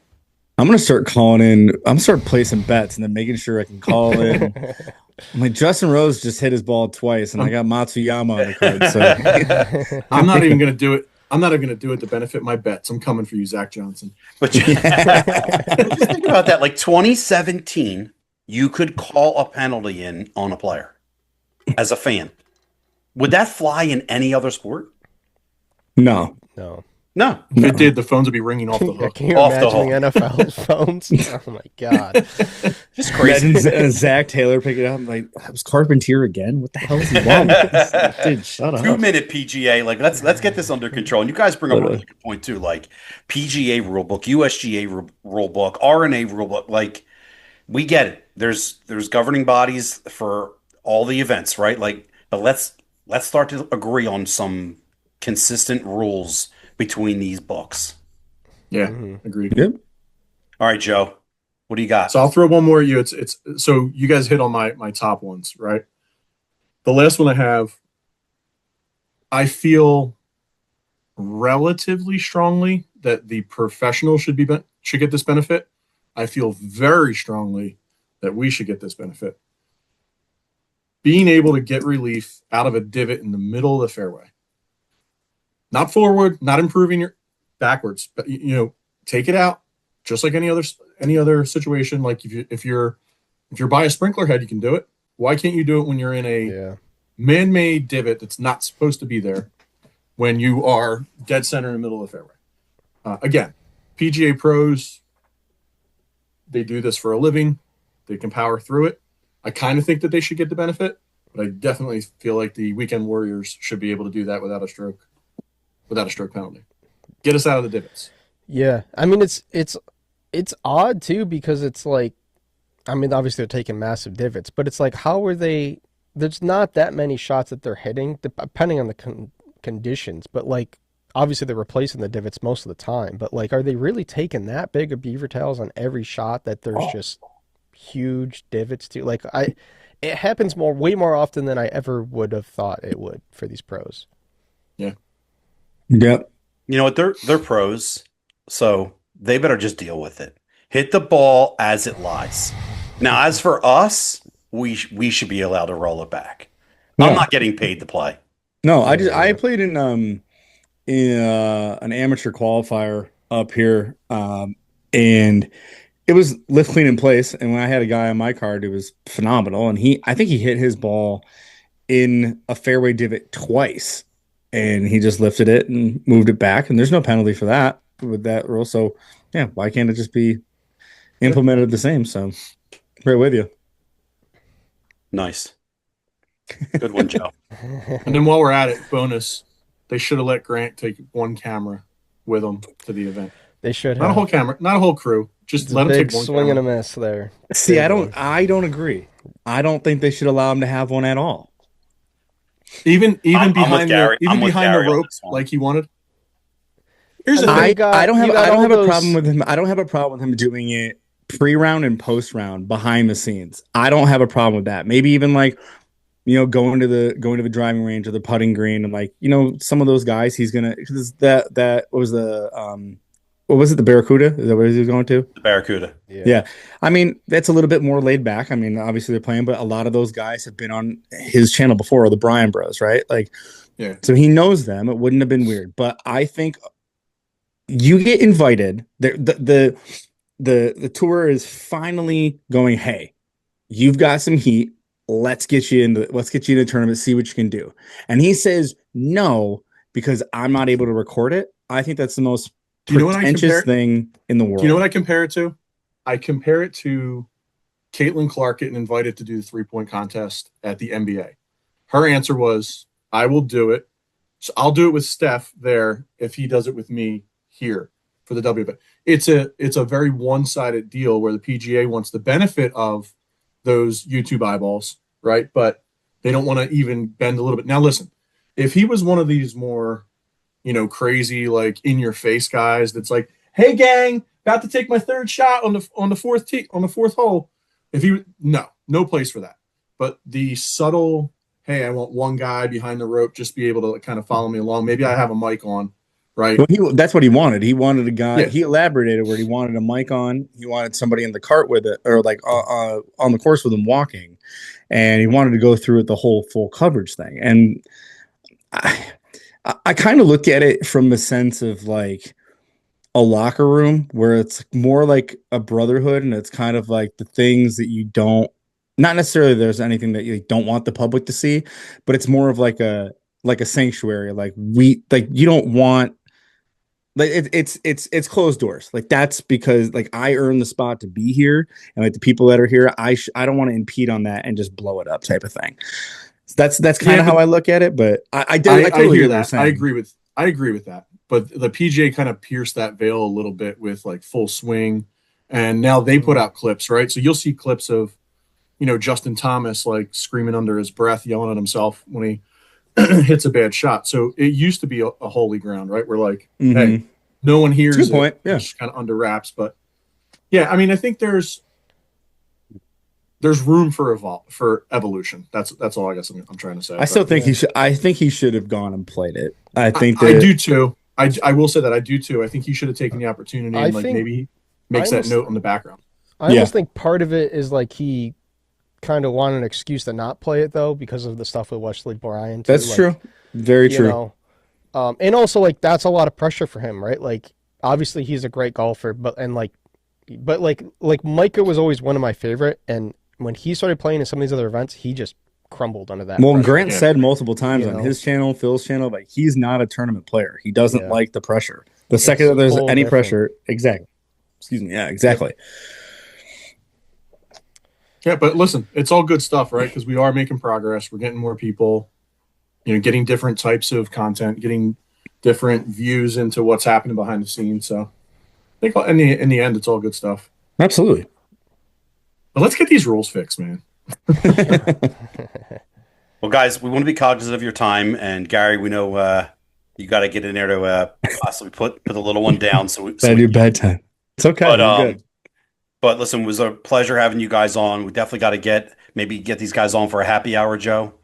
I'm gonna start calling in. I'm gonna start placing bets and then making sure I can call in. I'm like Justin Rose just hit his ball twice, and I got Matsuyama on the card. So I'm not even going to do it. I'm not even going to do it to benefit my bets. I'm coming for you, Zach Johnson. But just think about that. Like 2017, you could call a penalty in on a player as a fan. Would that fly in any other sport? no, No. No. If it did, the phones would be ringing off the hook. Can you Off the imagine the NFL's phones? Oh my god. Just crazy. imagine Zach Taylor picking it up. I'm like, that was Carpentier again. What the hell is he wrong with this? Dude, shut up. 2-minute PGA. Like let's get this under control. And you guys bring up a really good point too. Like PGA rulebook, USGA rulebook, RNA rulebook. Like we get it. There's governing bodies for all the events, right? Like, but let's start to agree on some consistent rules between these books. Yeah, agreed. Yep. All right, Joe. What do you got? So I'll throw one more at you. It's so you guys hit on my top ones, right? The last one I have, I feel relatively strongly that the professional should get this benefit. I feel very strongly that we should get this benefit. Being able to get relief out of a divot in the middle of the fairway. Not forward, not improving your backwards, but take it out just like any other situation. Like if you're by a sprinkler head, you can do it. Why can't you do it when you're in a man-made divot that's not supposed to be there when you are dead center in the middle of the fairway? Again, PGA pros, they do this for a living. They can power through it. I kind of think that they should get the benefit, but I definitely feel like the weekend warriors should be able to do that without a stroke penalty. Get us out of the divots. Yeah. I mean it's odd too because it's like I mean obviously they're taking massive divots, but it's like how are they there's not that many shots that they're hitting depending on the conditions, but like obviously they're replacing the divots most of the time, but like are they really taking that big of beaver tails on every shot that there's just huge divots too? Like it happens way more often than I ever would have thought it would for these pros. Yeah. Yep. You know what? They're pros, so they better just deal with it. Hit the ball as it lies. Now, as for us, we should be allowed to roll it back. Yeah. I'm not getting paid to play. No, I played in an amateur qualifier up here, and it was lift clean in place. And when I had a guy on my card, it was phenomenal. And I think he hit his ball in a fairway divot twice, and he just lifted it and moved it back. And there's no penalty for that with that rule. So yeah, why can't it just be implemented the same? So right with you. Nice. Good one, Joe. And then while we're at it, bonus, they should have let Grant take one camera with him to the event. They should Not a have. whole camera, not a whole crew. Just It's let a him big take one swing and camera. a miss there. See, Big I don't agree. I don't think they should allow him to have one at all. Even I'm with behind Gary. the even I'm with behind Gary the on rope this one. like he wanted. Here's the And thing. they I don't have all a those- problem with him. I don't have a problem with him doing it pre-round and post-round behind the scenes. I don't have a problem with that. Maybe even like going to the driving range or the putting green and like some of those guys he's gonna because that what was the Barracuda? Is that what he was going to? The Barracuda. Yeah. I mean, that's a little bit more laid back. I mean, obviously they're playing, but a lot of those guys have been on his channel before, or the Bryan Bros, right? Like, Yeah. so he knows them. It wouldn't have been weird. But I think you get invited. The tour is finally going, hey, you've got some heat. Let's get you in the tournament, see what you can do. And he says no, because I'm not able to record it. I think that's the most Do you know what I pretentious compare? thing in the world. Do you know what I compare it to? I compare it to Caitlin Clark getting invited to do the 3-point contest at the NBA. Her answer was, I will do it. So I'll do it with Steph there if he does it with me here for the WBA. It's a very one-sided deal where the PGA wants the benefit of those YouTube eyeballs, right? But they don't want to even bend a little bit. Now listen, if he was one of these more crazy, like in your face guys that's like, hey gang, about to take my third shot on the fourth hole. If he no place for that. But the subtle, hey, I want one guy behind the rope, just be able to kind of follow me along. Maybe I have a mic on right? Well, that's what he wanted. He wanted a guy. Yeah. He elaborated where he wanted a mic on. He wanted somebody in the cart with it, or like on the course with him walking, and he wanted to go through it the whole full coverage thing. And I kind of look at it from the sense of like a locker room where it's more like a brotherhood, and it's kind of like the things that you don't, not necessarily there's anything that you don't want the public to see, but it's more of like a sanctuary. Like you don't want, like it's closed doors. Like that's because like I earned the spot to be here, and like the people that are here, I don't want to impede on that and just blow it up type of thing. So that's kind of how I look at it. But I totally hear get what you're that. saying. I agree with that. But the PGA kind of pierced that veil a little bit with like Full Swing, and now they put out clips, right? So you'll see clips of, Justin Thomas like screaming under his breath, yelling at himself when he hits a bad shot. So it used to be a holy ground, right? We're like, hey, no one hears Good point. it. Yeah. It's just kind of under wraps. But yeah, I mean, I think there's room for evolution. That's all I guess I'm trying to say. I still think he should. I think he should have gone and played it. I think I do too. I will say that I do too. I think he should have taken the opportunity and like maybe makes that note on the background. I almost think part of it is like he kind of wanted an excuse to not play it though because of the stuff with Wesley Bryan. That's like, true. Very true. And also like that's a lot of pressure for him, right? Like obviously he's a great golfer, but Micah was always one of my favorite, and when he started playing in some of these other events, he just crumbled under that. Well, pressure. Grant said multiple times on his channel, Phil's channel, like he's not a tournament player. He doesn't like the pressure. The second that there's any pressure, exactly. Excuse me. Yeah, exactly. Yeah, but listen, it's all good stuff, right? Because we are making progress. We're getting more people, getting different types of content, getting different views into what's happening behind the scenes. So I think in the end, it's all good stuff. Absolutely. But let's get these rules fixed, man. Well, guys, we want to be cognizant of your time, and Gary, we know you got to get in there to possibly put the little one down. That'd be bedtime. It's okay. But listen, it was a pleasure having you guys on. We definitely got to get these guys on for a happy hour, Joe.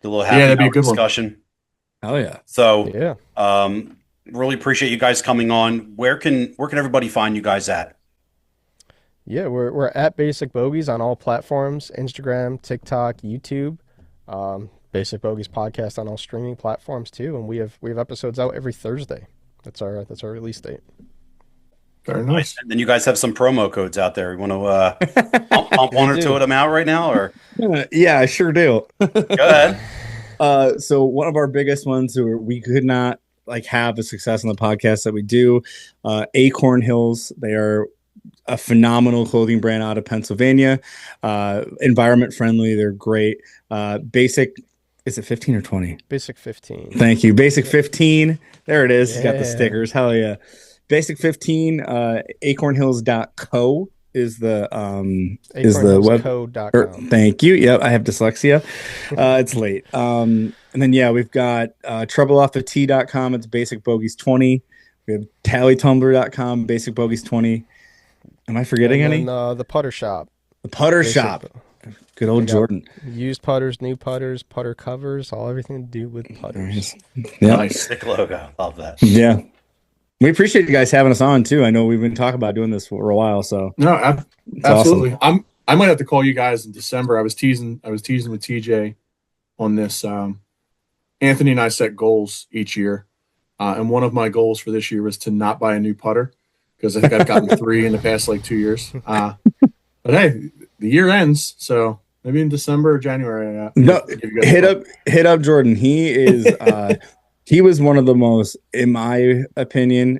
Do a little happy that'd be hour a good discussion. One. Oh yeah. So really appreciate you guys coming on. Where can everybody find you guys at? Yeah, we're at Basic Bogeys on all platforms: Instagram, TikTok, YouTube. Basic Bogeys podcast on all streaming platforms too, and we have episodes out every Thursday. That's our release date. Very nice. And then you guys have some promo codes out there. You want to pump one or two of them out right now, or? Yeah, I sure do. Go ahead. So one of our biggest ones we could not have the success on the podcast that we do. Acorn Hills. They are a phenomenal clothing brand out of Pennsylvania. Environment friendly. They're great. Basic. Is it 15 or 20? Basic 15. Thank you. Basic 15. There it is. Yeah. Got the stickers. Hell yeah. Basic 15, acornhills.co is the web. Thank you. Yep, I have dyslexia. It's late. And then we've got troubleoffthet.com. It's Basic Bogeys 20. We have tallytumbler.com, Basic Bogeys 20. Am I forgetting any? The putter shop. The putter shop. Good old Jordan. Used putters, new putters, putter covers, everything to do with putters. Yeah. Nice. Sick logo. Love that. Yeah. We appreciate you guys having us on too. I know we've been talking about doing this for a while, so no, absolutely. Awesome. I might have to call you guys in December. I was teasing with TJ on this. Anthony and I set goals each year, and one of my goals for this year was to not buy a new putter because I think I've gotten 3 in the past 2 years. But hey, the year ends, so maybe in December or January. Hit up Jordan. He is. He was one of the most, in my opinion,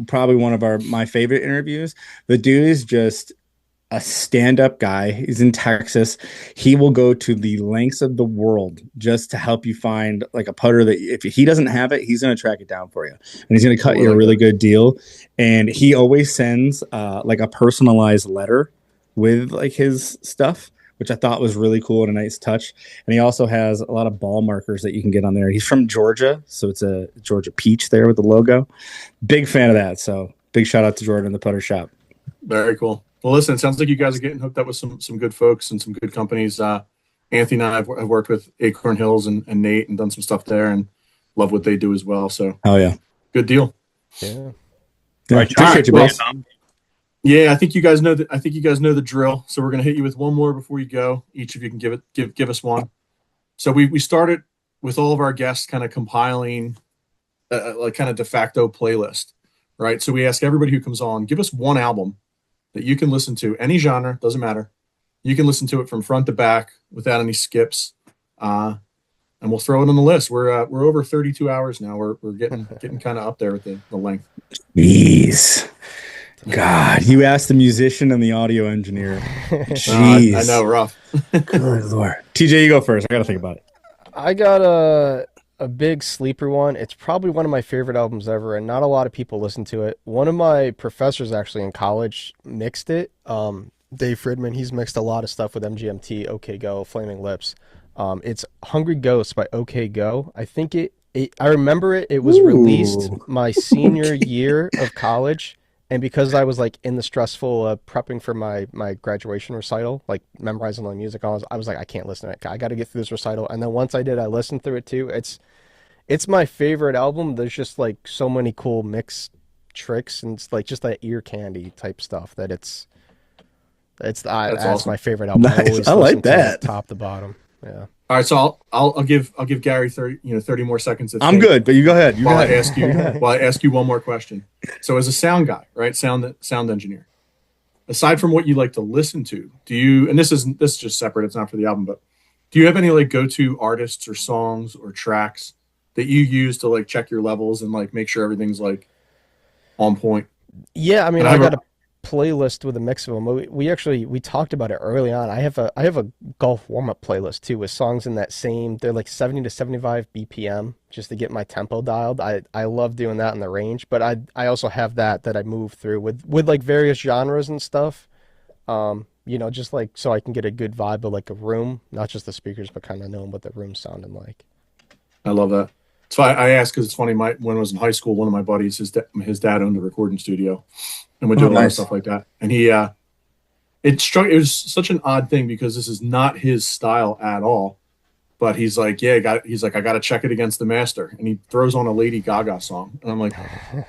probably one of my favorite interviews. The dude is just a stand-up guy. He's in Texas. He will go to the lengths of the world just to help you find a putter that if he doesn't have it, he's going to track it down for you. And he's going to cut you a really good deal. And he always sends a personalized letter with his stuff, which I thought was really cool and a nice touch. And he also has a lot of ball markers that you can get on there. He's from Georgia, so it's a Georgia peach there with the logo. Big fan of that. So big shout out to Jordan and the putter shop. Very cool. Well, listen, it sounds like you guys are getting hooked up with some good folks and some good companies. Anthony and I have worked with Acorn Hills and Nate and done some stuff there and love what they do as well. So yeah, good deal. Yeah. Yeah, right, John, appreciate you, well, bros. Yeah, I think you guys know that. I think you guys know the drill. So we're gonna hit you with one more before you go. Each of you can give us one. So we started with all of our guests kind of compiling like kind of de facto playlist, right? So we ask everybody who comes on, give us one album that you can listen to, any genre, doesn't matter. You can listen to it from front to back without any skips, and we'll throw it on the list. We're over 32 hours now. We're getting kind of up there with the length. Jeez. God, you asked the musician and the audio engineer. I know, Jeez. rough. Good Lord. TJ, you go first. I got to think about it. I got a big sleeper one. It's probably one of my favorite albums ever, and not a lot of people listen to it. One of my professors actually in college mixed it. Dave Fridman, he's mixed a lot of stuff with MGMT, OK Go, Flaming Lips. It's Hungry Ghost by OK Go. I think I remember it. It was released Ooh. my senior year of college. And because I was like in the stressful prepping for my graduation recital, like memorizing all the music, I was like, I can't listen to it. I got to get through this recital. And then once I did, I listened through it too. It's my favorite album. There's just like so many cool mix tricks and it's like just that ear candy type stuff that that's awesome. my favorite album. Nice. Always I like listen to it that. top to bottom. Yeah. All right, so I'll give Gary 30 more seconds to I'm think good, but you go ahead. while I ask you one more question. So as a sound guy, right, sound engineer, aside from what you like to listen to, do you, and this is just separate, it's not for the album, but do you have any like go-to artists or songs or tracks that you use to like check your levels and like make sure everything's like on point? Yeah, I mean, And I got a playlist with a mix of them. We talked about it early on. I have a golf warm-up playlist too with songs in that same. They're like 70 to 75 BPM just to get my tempo dialed. I love doing that in the range, but I also have that I move through with like various genres and stuff. Just like so I can get a good vibe of like a room, not just the speakers, but kind of knowing what the room's sounding like. I love that. So I asked because it's funny. When I was in high school, one of my buddies, his dad owned a recording studio, and would do a lot of nice. stuff like that. And it was such an odd thing because this is not his style at all. But he's like, he's like, I got to check it against the master, and he throws on a Lady Gaga song, and I'm like,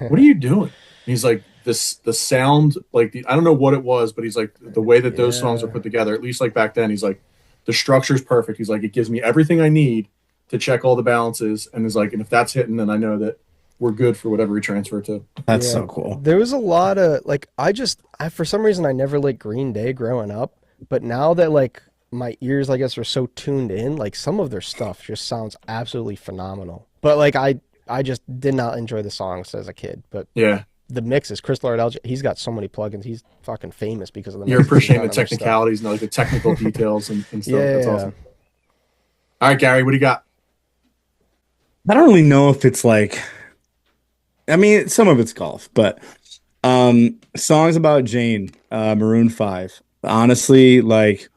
what are you doing? And he's like, the sound, like I don't know what it was, but he's like, the way that those songs are put together, at least like back then, he's like, the structure's perfect. He's like, it gives me everything I need to check all the balances, and is like, and if that's hitting, then I know that we're good for whatever we transfer to. That's Yeah, so cool. there was a lot of like I for some reason I never liked Green Day growing up, but now that like my ears I guess are so tuned in, like some of their stuff just sounds absolutely phenomenal. But like I just did not enjoy the songs as a kid, but Yeah, the mixes, Chris Lardell, he's got so many plugins. He's fucking famous because of the you're mixes he's appreciating done the on their stuff. technicalities and like the technical details and stuff. That's Yeah. awesome. All right, Gary, what do you got? I don't really know if it's like, I mean, some of it's golf, but songs about Jane, Maroon 5. Honestly, like,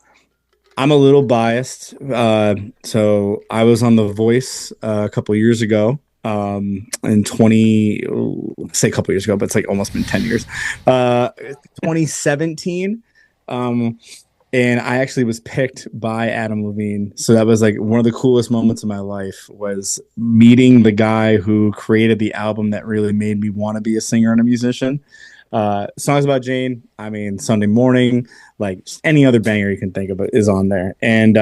I'm a little biased. So I was on The Voice a couple years ago. In 20, say a couple years ago, but it's like almost been 10 years. 2017. And I actually was picked by Adam Levine. So that was like one of the coolest moments of my life was meeting the guy who created the album that really made me want to be a singer and a musician. Songs about Jane, I mean, Sunday Morning, like just any other banger you can think of is on there. And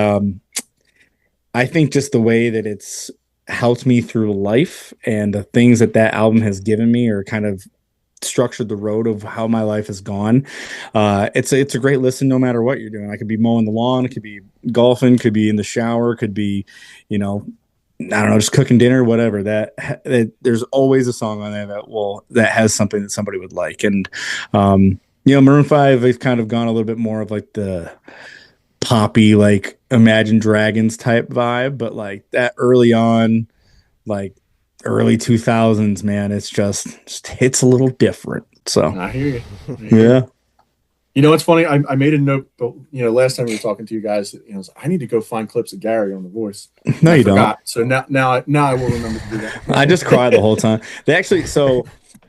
I think just the way that it's helped me through life and the things that album has given me are kind of structured the road of how my life has gone. It's a great listen no matter what you're doing. I could be mowing the lawn, it could be golfing, could be in the shower, could be, I don't know, just cooking dinner, whatever. That there's always a song on there that has something that somebody would like. And Maroon 5, they've kind of gone a little bit more of like the poppy, like Imagine Dragons type vibe, but like that early on, like early 2000s, man, it's just hits a little different. So I hear you. yeah. You know, it's funny. I made a note, but last time we were talking to you guys, I need to go find clips of Gary on The Voice. No, you don't. So now I will remember to do that. I just cried the whole time. They actually, so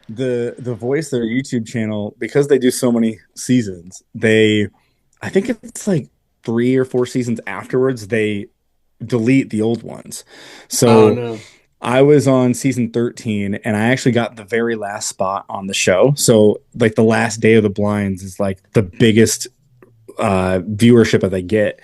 the Voice, their YouTube channel, because they do so many seasons, I think it's like 3 or 4 seasons afterwards, they delete the old ones. So Oh, no. I was on season 13 and I actually got the very last spot on the show. So like the last day of the blinds is like the biggest viewership that they get.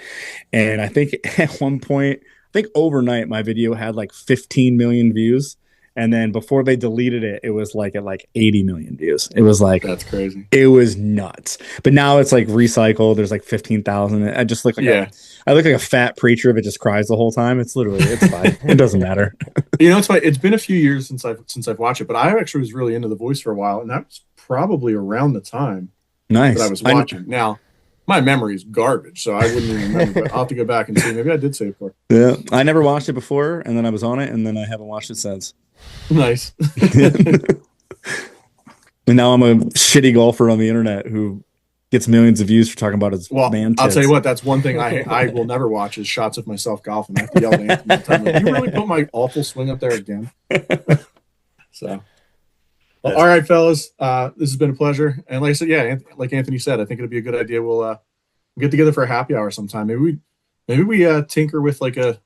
And I think at one point, I think overnight my video had like 15 million views. And then before they deleted it, it was like at like 80 million views. It was like, That's crazy. it was nuts. But now it's like recycled. There's like 15,000. I just look like I look like a fat preacher if it just cries the whole time. It's fine. It doesn't matter. You know, it's funny. It's been a few years since I've watched it, but I actually was really into The Voice for a while, and that was probably around the time Nice. that I was watching. Now, my memory is garbage, so I wouldn't even remember. But I'll have to go back and see. Maybe I did say it before. Yeah, I never watched it before, and then I was on it, and then I haven't watched it since. Nice. And now I'm a shitty golfer on the internet who gets millions of views for talking about his man tits. I'll tell you what. That's one thing I will never watch is shots of myself golfing. I have to yell at Anthony all the time, like, you really put my awful swing up there again? So, well, all right, fellas. This has been a pleasure. And like I said, yeah, like Anthony said, I think it'd be a good idea. We'll get together for a happy hour sometime. Maybe we tinker with like a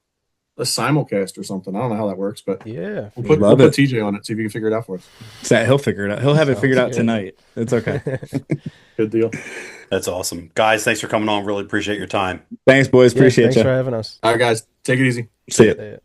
simulcast or something. I don't know how that works, but Yeah. we'll put TJ on it, see if you can figure it out for us. He'll figure it out. He'll have it figured out tonight. It's okay. Good deal. That's awesome. Guys, thanks for coming on. Really appreciate your time. Thanks, boys. Appreciate you. Thanks for having us. All right, guys, take it easy. See ya. Yeah.